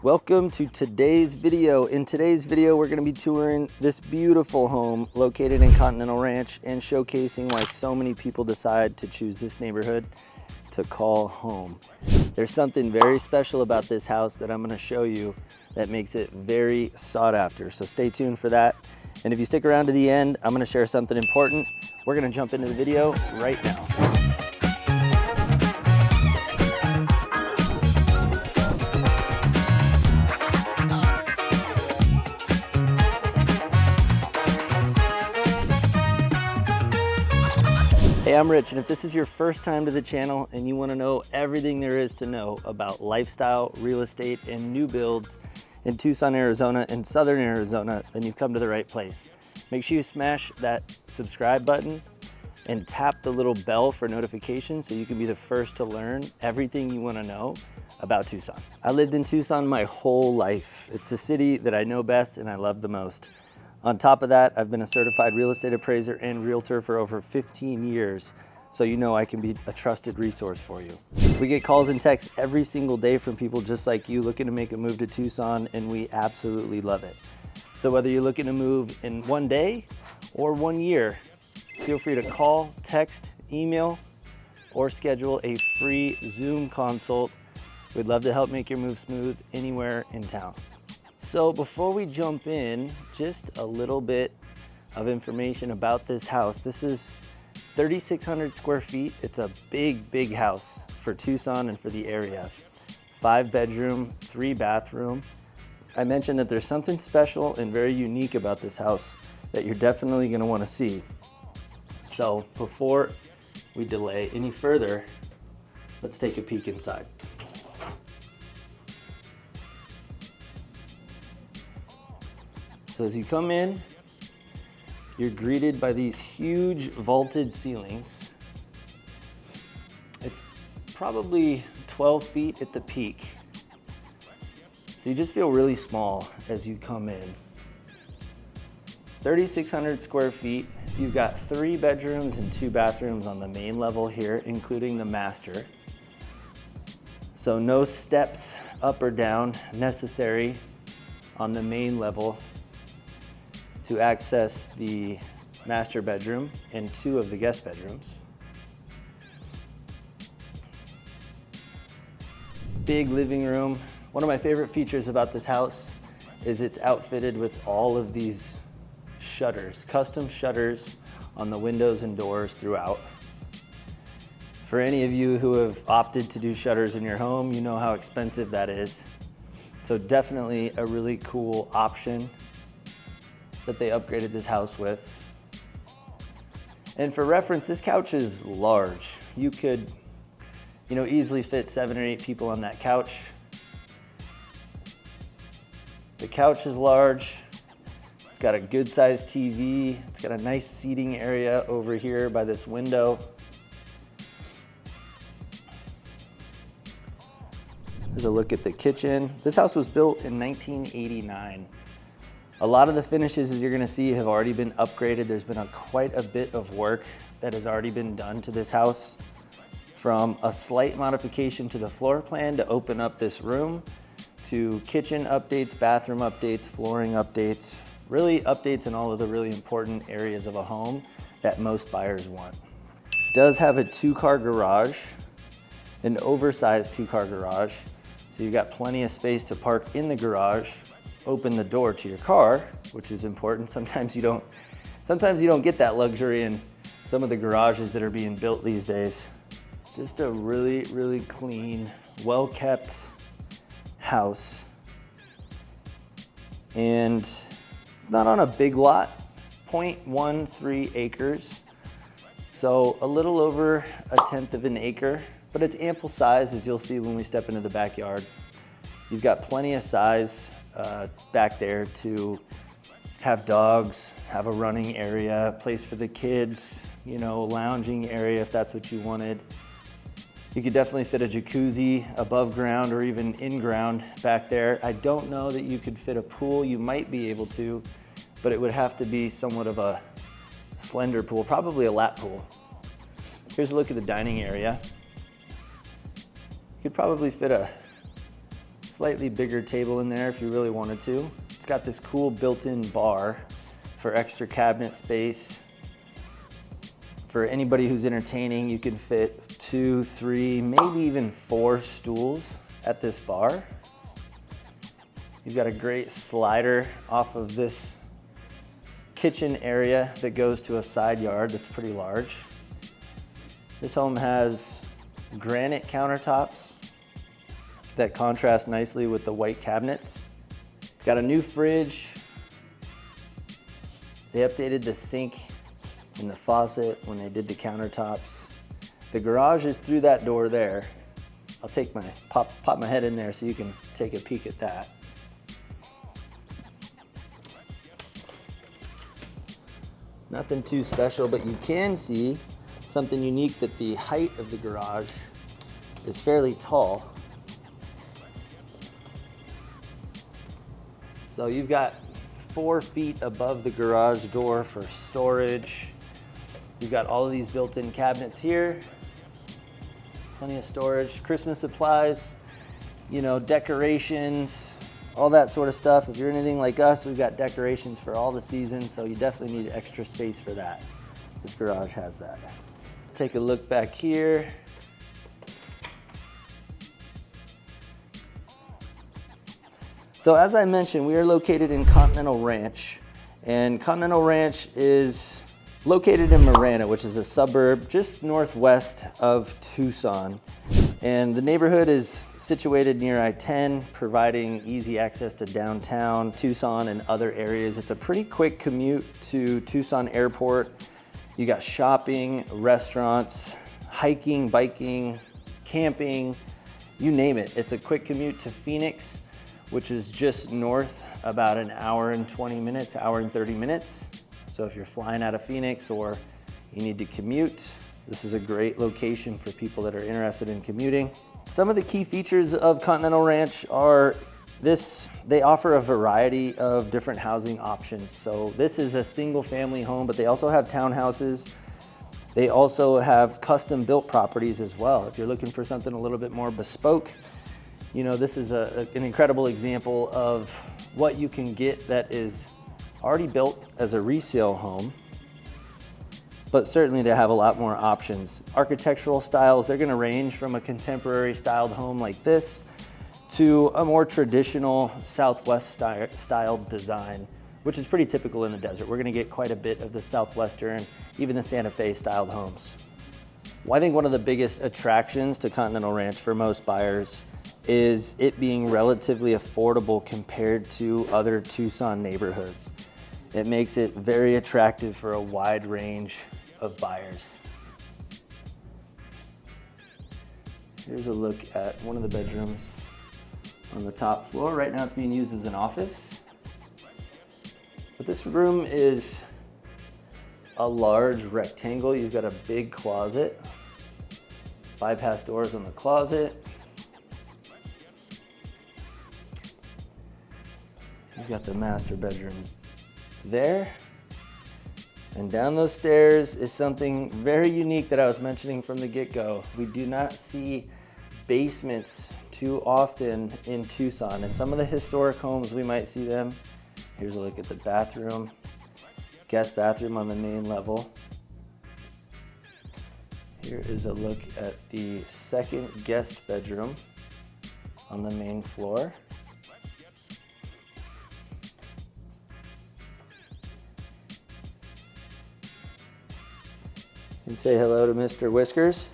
Welcome to today's video. In today's video, we're going to be touring this beautiful home located in Continental Ranch and showcasing why so many people decide to choose this neighborhood to call home. There's something very special about this house that I'm going to show you that makes it very sought after. So stay tuned for that. And if you stick around to the end, I'm going to share something important. We're going to jump into the video right now. Hey, I'm Rich, and if this is your first time to the channel and you want to know everything there is to know about lifestyle, real estate, and new builds in Tucson, Arizona and Southern Arizona, then you've come to the right place. Make sure you smash that subscribe button and tap the little bell for notifications so you can be the first to learn everything you want to know about Tucson. I lived in Tucson my whole life. It's the city that I know best and I love the most. On top of that, I've been a certified real estate appraiser and realtor for over 15 years, so you know I can be a trusted resource for you. We get calls and texts every single day from people just like you looking to make a move to Tucson, and we absolutely love it. So whether you're looking to move in one day or 1 year, feel free to call, text, email, or schedule a free Zoom consult. We'd love to help make your move smooth anywhere in town. So before we jump in, just a little bit of information about this house. This is 3,600 square feet. It's a big house for Tucson and for the area. 5 bedroom, 3 bathroom. I mentioned that there's something special and very unique about this house that you're definitely gonna wanna see. So before we delay any further, let's take a peek inside. So as you come in, you're greeted by these huge vaulted ceilings. It's probably 12 feet at the peak. So you just feel really small as you come in. 3,600 square feet. You've got 3 bedrooms and 2 bathrooms on the main level here, including the master. So no steps up or down necessary on the main level to access the master bedroom and 2 of the guest bedrooms. Big living room. One of my favorite features about this house is it's outfitted with all of these shutters, custom shutters on the windows and doors throughout. For any of you who have opted to do shutters in your home, you know how expensive that is. So definitely a really cool option that they upgraded this house with. And for reference, this couch is large. You could, easily fit 7 or 8 people on that couch. The couch is large. It's got a good sized TV. It's got a nice seating area over here by this window. Here's a look at the kitchen. This house was built in 1989. A lot of the finishes, as you're gonna see, have already been upgraded. There's been quite a bit of work that has already been done to this house, from a slight modification to the floor plan to open up this room, to kitchen updates, bathroom updates, flooring updates, really updates in all of the really important areas of a home that most buyers want. It does have a 2-car garage, an oversized 2-car garage, so you got plenty of space to park in the garage, open the door to your car, which is important. Sometimes you don't get that luxury in some of the garages that are being built these days. Just a really clean, well-kept house. And it's not on a big lot, 0.13 acres. So a little over 1/10 of an acre, but it's ample size, as you'll see when we step into the backyard. You've got plenty of size back there to have dogs, have a running area, place for the kids, lounging area if that's what you wanted. You could definitely fit a jacuzzi above ground or even in ground back there. I don't know that you could fit a pool. You might be able to, but it would have to be somewhat of a slender pool, probably a lap pool. Here's a look at the dining area. You could probably fit a slightly bigger table in there if you really wanted to. It's got this cool built-in bar for extra cabinet space. For anybody who's entertaining, you can fit 2, 3, maybe even 4 stools at this bar. You've got a great slider off of this kitchen area that goes to a side yard that's pretty large. This home has granite countertops that contrast nicely with the white cabinets. It's got a new fridge. They updated the sink and the faucet when they did the countertops. The garage is through that door there. I'll take pop my head in there so you can take a peek at that. Nothing too special, but you can see something unique, that the height of the garage is fairly tall. So you've got 4 feet above the garage door for storage. You've got all of these built-in cabinets here. Plenty of storage, Christmas supplies, you know, decorations, all that sort of stuff. If you're anything like us, we've got decorations for all the seasons, so you definitely need extra space for that. This garage has that. Take a look back here. So as I mentioned, we are located in Continental Ranch, and Continental Ranch is located in Marana, which is a suburb just northwest of Tucson. And the neighborhood is situated near I-10, providing easy access to downtown Tucson and other areas. It's a pretty quick commute to Tucson Airport. You got shopping, restaurants, hiking, biking, camping, you name it. It's a quick commute to Phoenix, which is just north, about an hour and 20 minutes, hour and 30 minutes. So if you're flying out of Phoenix or you need to commute, this is a great location for people that are interested in commuting. Some of the key features of Continental Ranch are they offer a variety of different housing options. So this is a single family home, but they also have townhouses. They also have custom built properties as well. If you're looking for something a little bit more bespoke, you know, this is an incredible example of what you can get that is already built as a resale home, but certainly they have a lot more options. Architectural styles, they're gonna range from a contemporary styled home like this to a more traditional Southwest styled design, which is pretty typical in the desert. We're gonna get quite a bit of the Southwestern, even the Santa Fe styled homes. Well, I think one of the biggest attractions to Continental Ranch for most buyers is it being relatively affordable compared to other Tucson neighborhoods. It makes it very attractive for a wide range of buyers. Here's a look at one of the bedrooms on the top floor. Right now it's being used as an office. But this room is a large rectangle. You've got a big closet, bypass doors on the closet. You've got the master bedroom there. And down those stairs is something very unique that I was mentioning from the get-go. We do not see basements too often in Tucson. In some of the historic homes, we might see them. Here's a look at the bathroom, guest bathroom on the main level. Here is a look at the second guest bedroom on the main floor. And say hello to Mr. Whiskers.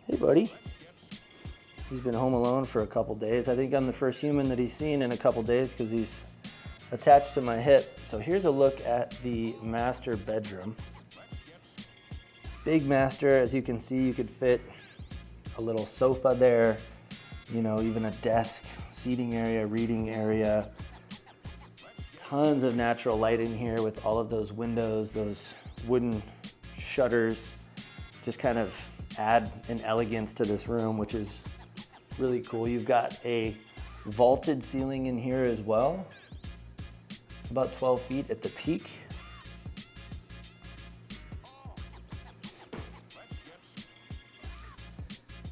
Hey, buddy. He's been home alone for a couple days. I think I'm the first human that he's seen in a couple days because he's attached to my hip. So here's a look at the master bedroom. Big master, as you can see, you could fit a little sofa there, you know, even a desk, seating area, reading area. Tons of natural light in here with all of those windows, those wooden shutters, just kind of add an elegance to this room, which is really cool. You've got a vaulted ceiling in here as well, about 12 feet at the peak.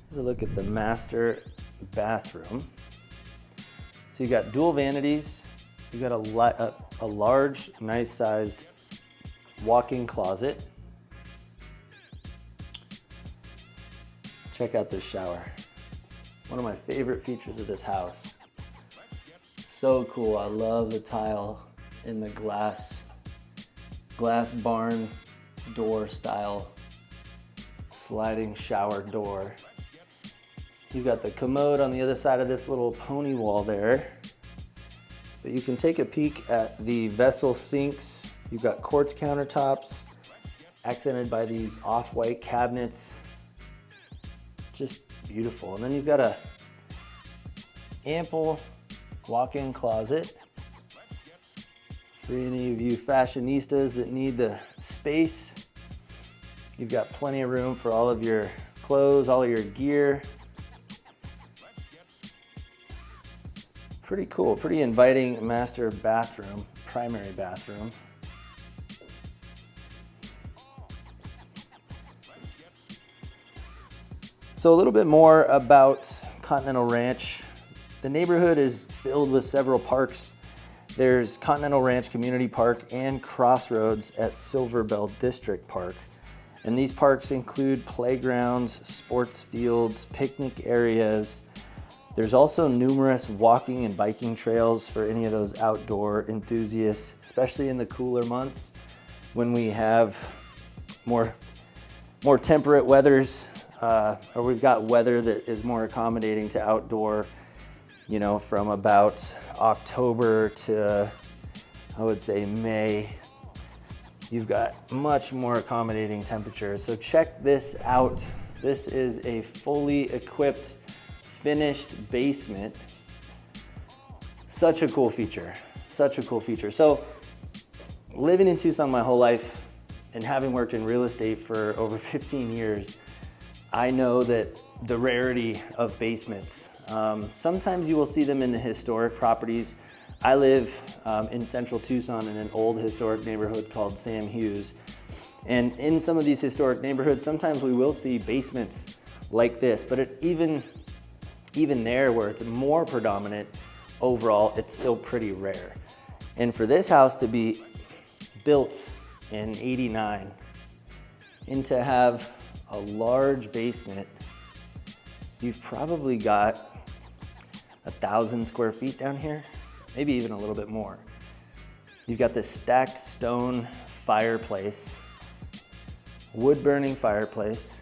Here's a look at the master bathroom. So you got dual vanities, you got a large, nice sized walk-in closet. Check out this shower. One of my favorite features of this house. So cool, I love the tile in the glass barn door style sliding shower door. You've got the commode on the other side of this little pony wall there. But you can take a peek at the vessel sinks. You've got quartz countertops, accented by these off-white cabinets. Just beautiful. And then you've got a ample walk-in closet for any of you fashionistas that need the space. You've got plenty of room for all of your clothes, all of your gear. Pretty cool, pretty inviting master bathroom, primary bathroom. So a little bit more about Continental Ranch. The neighborhood is filled with several parks. There's Continental Ranch Community Park and Crossroads at Silverbell District Park. And these parks include playgrounds, sports fields, picnic areas. There's also numerous walking and biking trails for any of those outdoor enthusiasts, especially in the cooler months when we have more temperate weathers, or we've got weather that is more accommodating to outdoor, you know, from about October to, I would say, May. You've got much more accommodating temperatures. So check this out. This is a fully equipped, finished basement. Such a cool feature, such a cool feature. So living in Tucson my whole life and having worked in real estate for over 15 years, I know that the rarity of basements. Sometimes you will see them in the historic properties. I live in central Tucson in an old historic neighborhood called Sam Hughes. And in some of these historic neighborhoods, sometimes we will see basements like this, but even there where it's more predominant overall, it's still pretty rare. And for this house to be built in '89 and to have a large basement, you've probably got 1,000 square feet down here, maybe even a little bit more. You've got this stacked stone fireplace, wood burning fireplace.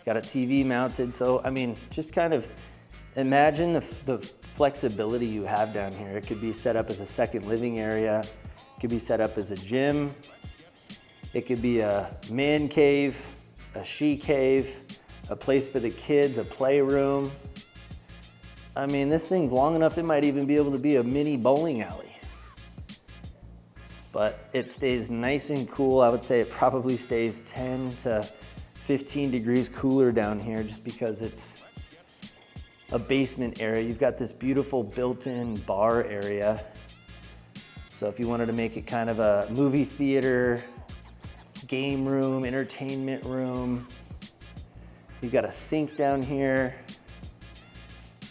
Got a TV mounted. So, I mean, just kind of imagine the flexibility you have down here. It could be set up as a second living area. It could be set up as a gym. It could be a man cave, a she cave, a place for the kids, a playroom. I mean, this thing's long enough, it might even be able to be a mini bowling alley. But it stays nice and cool. I would say it probably stays 10 to 15 degrees cooler down here just because it's a basement area. You've got this beautiful built-in bar area. So if you wanted to make it kind of a movie theater, game room, entertainment room, you've got a sink down here.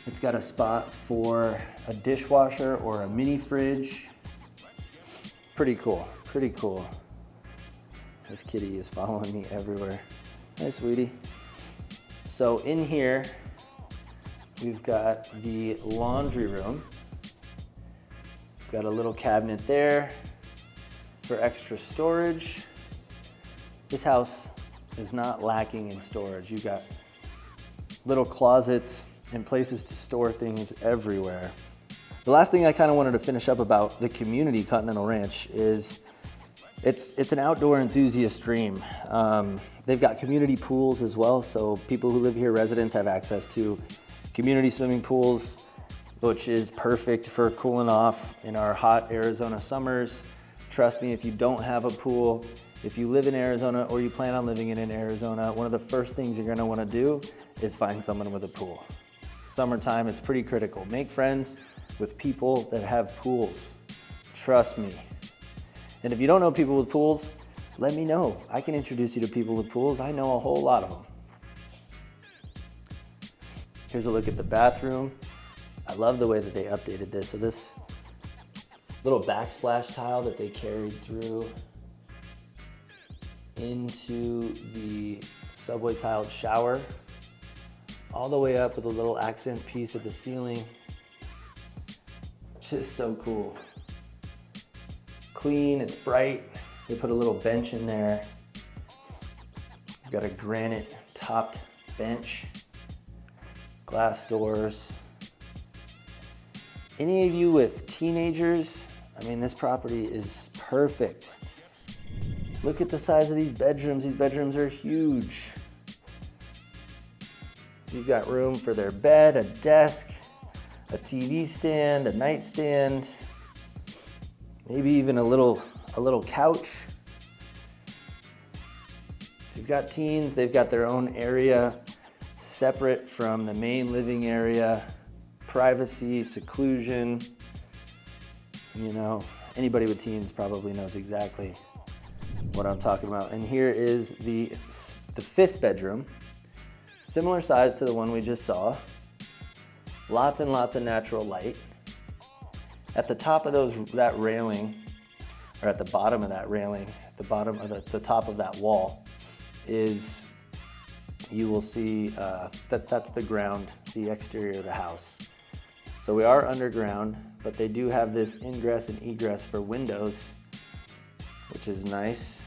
It's got a spot for a dishwasher or a mini fridge. Pretty cool, pretty cool. This kitty is following me everywhere. Hi, sweetie. So in here, we've got the laundry room. Got a little cabinet there for extra storage. This house is not lacking in storage. You've got little closets and places to store things everywhere. The last thing I kind of wanted to finish up about the community Continental Ranch is it's an outdoor enthusiast dream. They've got community pools as well, so people who live here, residents, have access to community swimming pools, which is perfect for cooling off in our hot Arizona summers. Trust me, if you don't have a pool, if you live in Arizona or you plan on living in Arizona, one of the first things you're gonna wanna do is find someone with a pool. Summertime, it's pretty critical. Make friends with people that have pools. Trust me. And if you don't know people with pools, let me know. I can introduce you to people with pools. I know a whole lot of them. Here's a look at the bathroom. I love the way that they updated this. So this little backsplash tile that they carried through into the subway tiled shower, all the way up with a little accent piece at the ceiling. Just so cool. Clean, it's bright. They put a little bench in there. You've got a granite topped bench, glass doors. Any of you with teenagers, I mean, this property is perfect. Look at the size of these bedrooms. These bedrooms are huge. You've got room for their bed, a desk, a TV stand, a nightstand, maybe even a little couch. If you've got teens, they've got their own area separate from the main living area. Privacy, seclusion. You know, anybody with teens probably knows exactly what I'm talking about. And here is the fifth bedroom. Similar size to the one we just saw. Lots and lots of natural light. At the top of that railing, or at the bottom of that railing, at the bottom of the top of that wall, is, you will see that's the ground, the exterior of the house. So we are underground, but they do have this ingress and egress for windows, which is nice.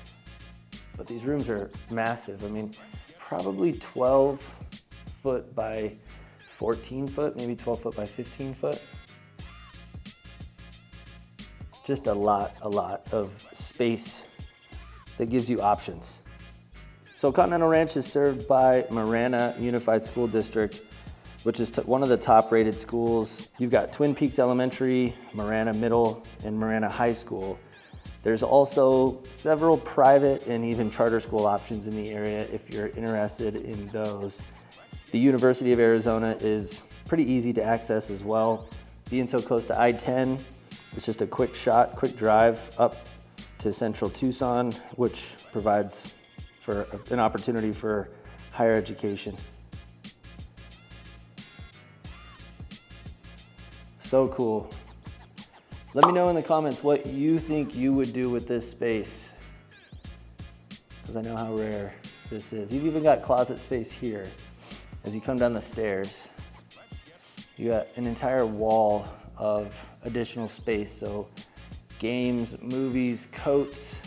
But these rooms are massive. I mean, probably 12 foot by 14 foot, maybe 12 foot by 15 foot. Just a lot of space that gives you options. So Continental Ranch is served by Marana Unified School District, which is one of the top rated schools. You've got Twin Peaks Elementary, Marana Middle, and Marana High School. There's also several private and even charter school options in the area if you're interested in those. The University of Arizona is pretty easy to access as well. Being so close to I-10, it's just a quick drive up to central Tucson, which provides for an opportunity for higher education. So cool. Let me know in the comments what you think you would do with this space, because I know how rare this is. You've even got closet space here. As you come down the stairs, you got an entire wall of additional space. So games, movies, coats,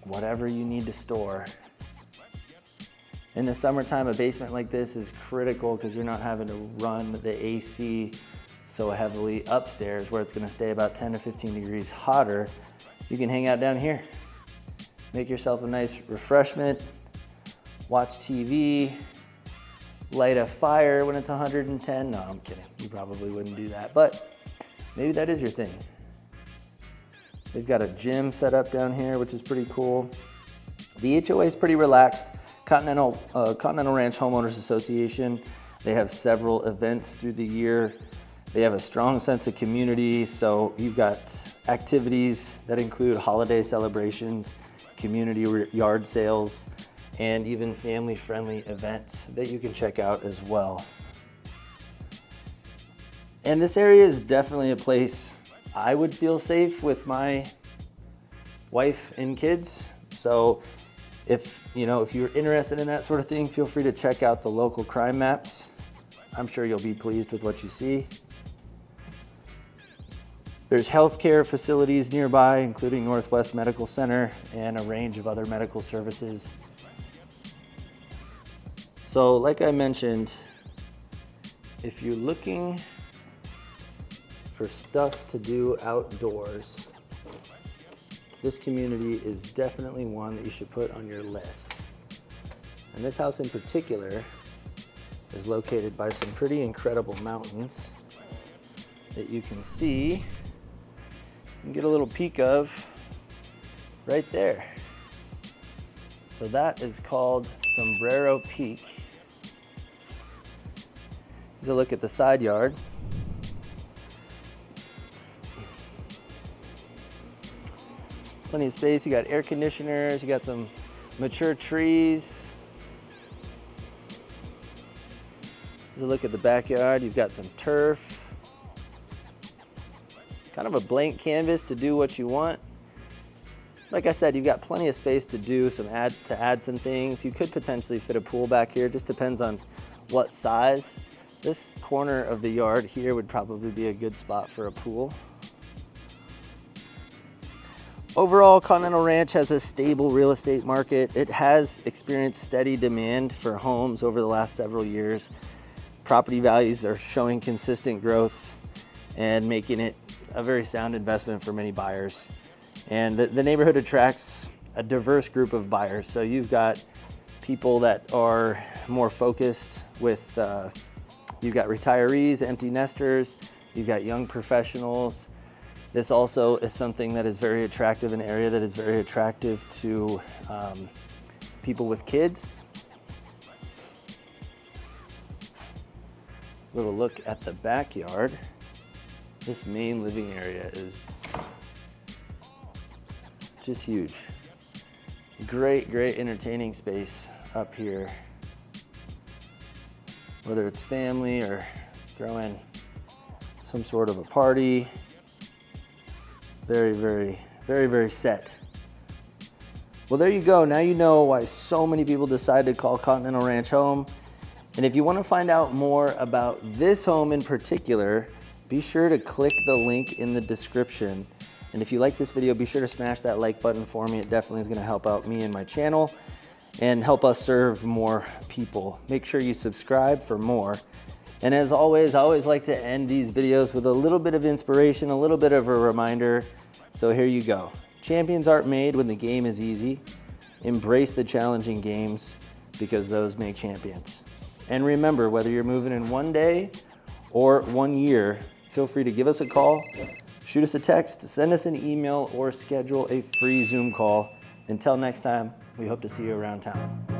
whatever you need to store. In the summertime, a basement like this is critical because you're not having to run the AC so heavily upstairs where it's going to stay about 10 to 15 degrees hotter. You can hang out down here. Make yourself a nice refreshment, watch TV, light a fire when it's 110. No, I'm kidding. You probably wouldn't do that, but maybe that is your thing. They've got a gym set up down here, which is pretty cool. The HOA is pretty relaxed. Continental Ranch Homeowners Association, they have several events through the year. They have a strong sense of community, so you've got activities that include holiday celebrations, community yard sales, and even family-friendly events that you can check out as well. And this area is definitely a place I would feel safe with my wife and kids. So if you're interested in that sort of thing, feel free to check out the local crime maps. I'm sure you'll be pleased with what you see. There's healthcare facilities nearby, including Northwest Medical Center and a range of other medical services. So like I mentioned, if you're looking for stuff to do outdoors, this community is definitely one that you should put on your list. And this house in particular is located by some pretty incredible mountains that you can see and get a little peek of right there. So that is called Sombrero Peak. Here's a look at the side yard. Plenty of space. You got air conditioners, you got some mature trees. There's Here's a look at the backyard. You've got some turf. Kind of a blank canvas to do what you want. Like I said, you've got plenty of space to do add some things. You could potentially fit a pool back here. Just depends on what size. This corner of the yard here would probably be a good spot for a pool. Overall, Continental Ranch has a stable real estate market. It has experienced steady demand for homes over the last several years. Property values are showing consistent growth and making it a very sound investment for many buyers. And the neighborhood attracts a diverse group of buyers. So you've got people that are more focused with, you've got retirees, empty nesters, you've got young professionals. This also is something that is very attractive, an area that is very attractive to people with kids. Little look at the backyard. This main living area is just huge. Great entertaining space up here. Whether it's family or throw in some sort of a party. Very set. Well, there you go. Now you know why so many people decide to call Continental Ranch home. And if you want to find out more about this home in particular, be sure to click the link in the description. And if you like this video, be sure to smash that like button for me. It definitely is going to help out me and my channel and help us serve more people. Make sure you subscribe for more. And as always, I always like to end these videos with a little bit of inspiration, a little bit of a reminder. So here you go. Champions aren't made when the game is easy. Embrace the challenging games because those make champions. And remember, whether you're moving in one day or 1 year, feel free to give us a call, shoot us a text, send us an email, or schedule a free Zoom call. Until next time, we hope to see you around town.